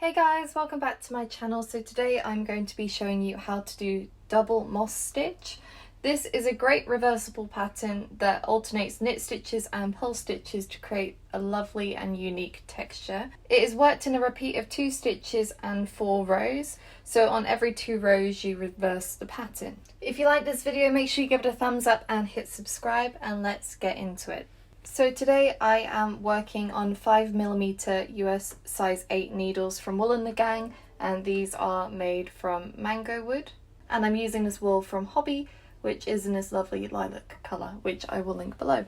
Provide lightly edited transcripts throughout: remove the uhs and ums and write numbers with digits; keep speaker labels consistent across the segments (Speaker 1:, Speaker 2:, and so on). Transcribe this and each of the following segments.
Speaker 1: Hey guys, welcome back to my channel. So today I'm going to be showing you how to do double moss stitch. This is a great reversible pattern that alternates knit stitches and purl stitches to create a lovely and unique texture. It is worked in a repeat of 2 stitches and 4 rows, so on every 2 rows you reverse the pattern. If you like this video, make sure you give it a thumbs up and hit subscribe, and let's get into it. So today I am working on 5mm US size 8 needles from Wool & Gang, and these are made from mango wood. And I'm using this wool from Hobby, which is in this lovely lilac colour, which I will link below.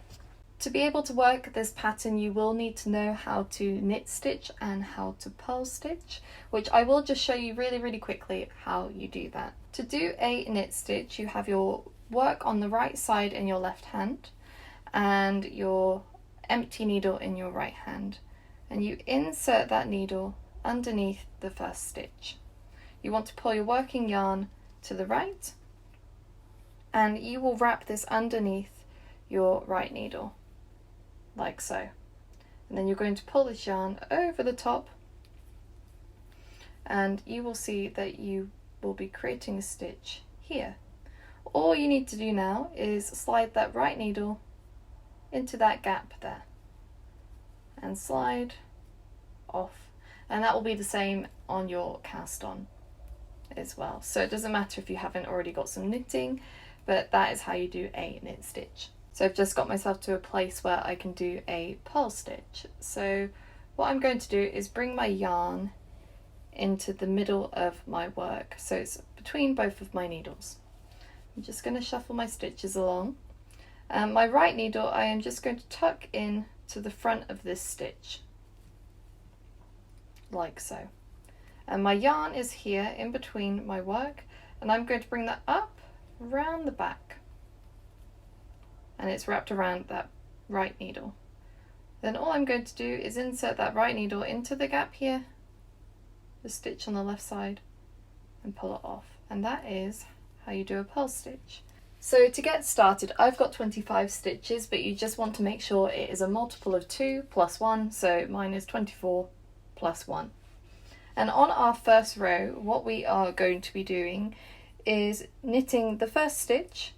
Speaker 1: To be able to work this pattern, you will need to know how to knit stitch and how to purl stitch, which I will just show you really quickly how you do that. To do a knit stitch, you have your work on the right side in your left hand, and your empty needle in your right hand, and you insert that needle underneath the first stitch. You want to pull your working yarn to the right, and you will wrap this underneath your right needle like so, and then you're going to pull this yarn over the top, and you will see that you will be creating a stitch here. All you need to do now is slide that right needle into that gap there and slide off, and that will be the same on your cast on as well. So it doesn't matter if you haven't already got some knitting, but that is how you do a knit stitch. So I've just got myself to a place where I can do a purl stitch. So what I'm going to do is bring my yarn into the middle of my work, so it's between both of my needles. I'm just going to shuffle my stitches along. My right needle I am just going to tuck in to the front of this stitch, like so. And my yarn is here in between my work, and I'm going to bring that up around the back, and it's wrapped around that right needle. Then all I'm going to do is insert that right needle into the gap here, the stitch on the left side, and pull it off. And that is how you do a purl stitch. So to get started, I've got 25 stitches, but you just want to make sure it is a multiple of 2 plus 1, so mine is 24 plus 1. And on our first row, what we are going to be doing is knitting the first stitch,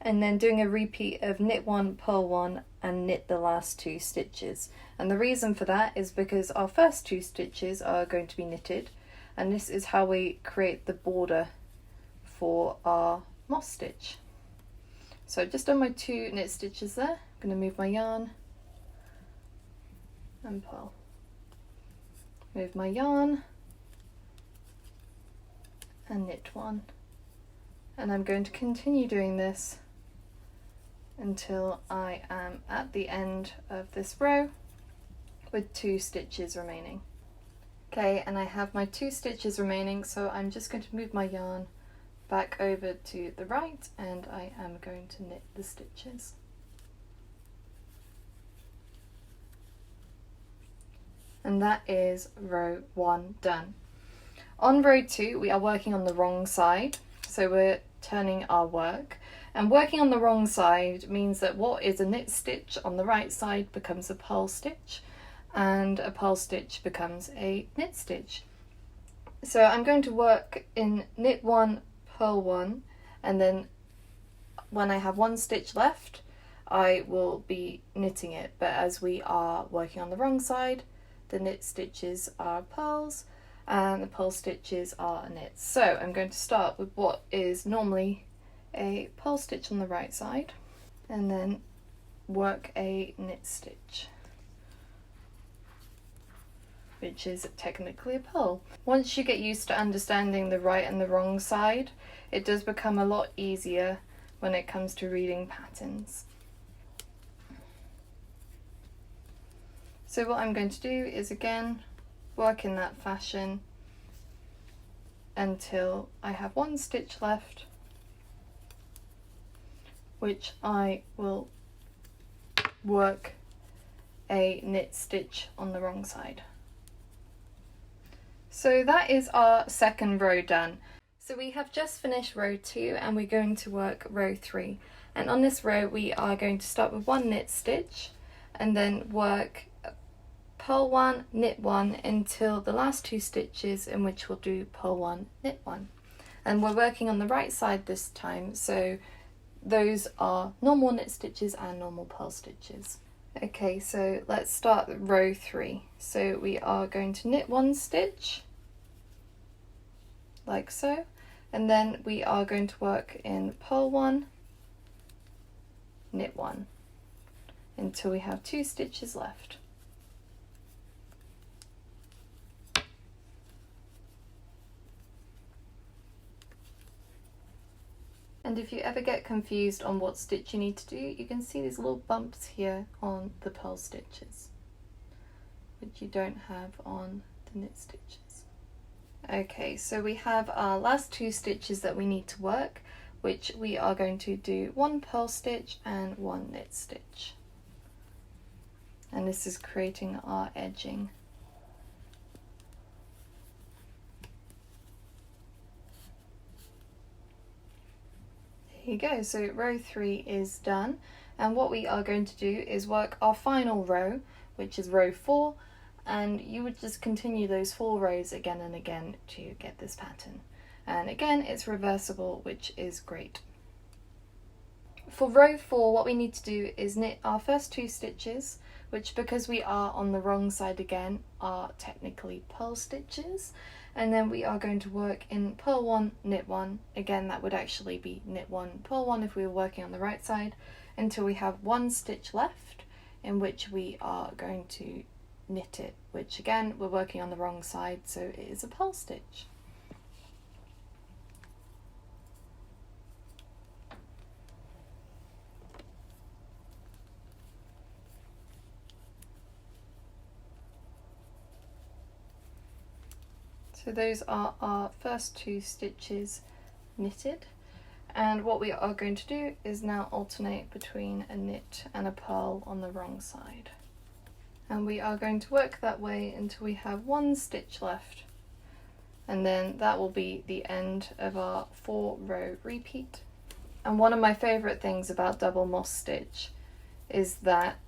Speaker 1: and then doing a repeat of knit 1, purl 1, and knit the last 2 stitches. And the reason for that is because our first 2 stitches are going to be knitted, and this is how we create the border for our moss stitch. So I've just done my 2 knit stitches there. I'm going to move my yarn and purl. Move my yarn and knit 1. And I'm going to continue doing this until I am at the end of this row with 2 stitches remaining. Okay, and I have my 2 stitches remaining, so I'm just going to move my yarn back over to the right, and I am going to knit the stitches. And that is row 1 done. On row 2 we are working on the wrong side, so we're turning our work, and working on the wrong side means that what is a knit stitch on the right side becomes a purl stitch, and a purl stitch becomes a knit stitch. So I'm going to work in knit 1, purl 1, and then when I have 1 stitch left I will be knitting it, but as we are working on the wrong side, the knit stitches are purls and the purl stitches are knits. So I'm going to start with what is normally a purl stitch on the right side, and then work a knit stitch, which is technically a purl. Once you get used to understanding the right and the wrong side, it does become a lot easier when it comes to reading patterns. So what I'm going to do is again work in that fashion until I have 1 stitch left, which I will work a knit stitch on the wrong side. So that is our second row done. So we have just finished row 2 and we're going to work row 3. And on this row we are going to start with 1 knit stitch and then work purl 1, knit 1 until the last 2 stitches, in which we'll do purl 1, knit 1. And we're working on the right side this time, so those are normal knit stitches and normal purl stitches. Okay, so let's start row 3. So we are going to knit 1 stitch, like so, and then we are going to work in purl 1, knit 1, until we have 2 stitches left. And if you ever get confused on what stitch you need to do, you can see these little bumps here on the purl stitches, which you don't have on the knit stitches. Okay, so we have our last 2 stitches that we need to work, which we are going to do 1 purl stitch and 1 knit stitch. And this is creating our edging. Here you go, so row 3 is done, and what we are going to do is work our final row, which is row 4, and you would just continue those 4 rows again and again to get this pattern. And again, it's reversible, which is great. For row 4, what we need to do is knit our first 2 stitches, which, because we are on the wrong side again, are technically purl stitches. And then we are going to work in purl 1, knit 1. Again, that would actually be knit 1, purl 1 if we were working on the right side, until we have 1 stitch left, in which we are going to knit it, which again, we're working on the wrong side, so it is a purl stitch. So those are our first 2 stitches knitted, and what we are going to do is now alternate between a knit and a purl on the wrong side. And we are going to work that way until we have 1 stitch left, and then that will be the end of our 4-row repeat. And one of my favourite things about double moss stitch is that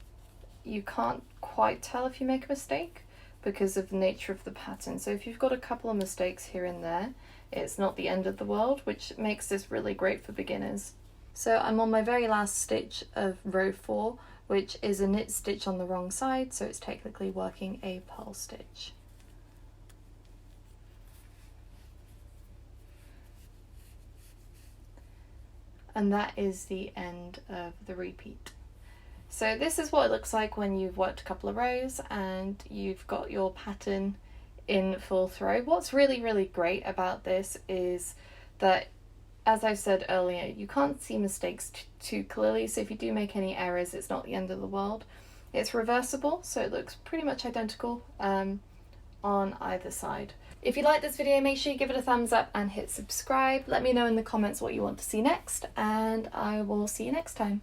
Speaker 1: you can't quite tell if you make a mistake, because of the nature of the pattern. So if you've got a couple of mistakes here and there, it's not the end of the world, which makes this really great for beginners. So I'm on my very last stitch of row 4, which is a knit stitch on the wrong side, so it's technically working a purl stitch. And that is the end of the repeat. So this is what it looks like when you've worked a couple of rows and you've got your pattern in full throw. What's really, really great about this is that, as I've said earlier, you can't see mistakes too clearly, so if you do make any errors, it's not the end of the world. It's reversible, so it looks pretty much identical on either side. If you like this video, make sure you give it a thumbs up and hit subscribe. Let me know in the comments what you want to see next, and I will see you next time.